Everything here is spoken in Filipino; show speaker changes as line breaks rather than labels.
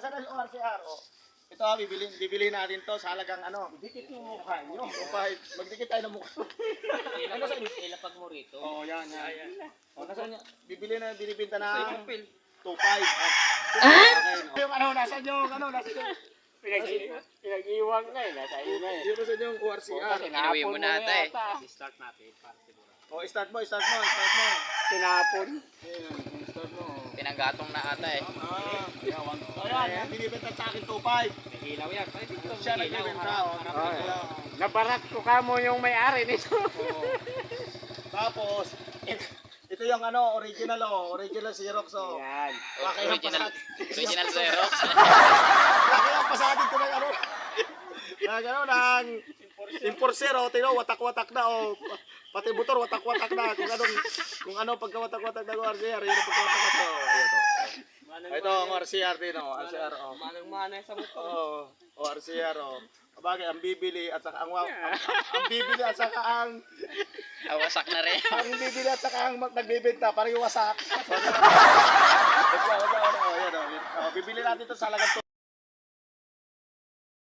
Nasaan ang ORCR? Oh. Ito, bibili natin to sa halagang ano. Dikit yung mukha nyo. Magdikit tayo ng mukha. Ano sa
Ilapag mo rito.
Oo, yan. O, nasaan niya? Binibinta na 2.5. 2.5. Yung ano, nasaan yung
Pinag-iwang na eh. Nasa iyo na eh.
Yung nasaan yung ORCR?
Inuwi mo na ata eh.
Start natin. Para siguro.
O, start mo.
Tinapon.
Ayan, start mo.
Pinanggatong na ata eh.
Ayan, binibenta sa akin 2.5.
May ilaw yan. Pwede ito.
Siya nagbibenta.
Nabarat ko ka mo yung may-ari nito.
Tapos, ito yung ano, original Xerox oh.
Yan.
Original Xerox.
Laki ang pasatin ko ng ano. Ng Enforcer oh, tino watak-watak na oh. Pati motor watak-watak na kung ano pagka-watak-watak na RCR, yun ang pagka-watak to. Ito ang RCR din oh, RCR oh.
Manang-manay sa motor.
Oh, RCR oh. Bagay ang bibili at saka ang bibili at saka ang
Wasak na rin.
ang bibili at saka ang nagbebenta para yung wasak. Bibili natin ito sa halagang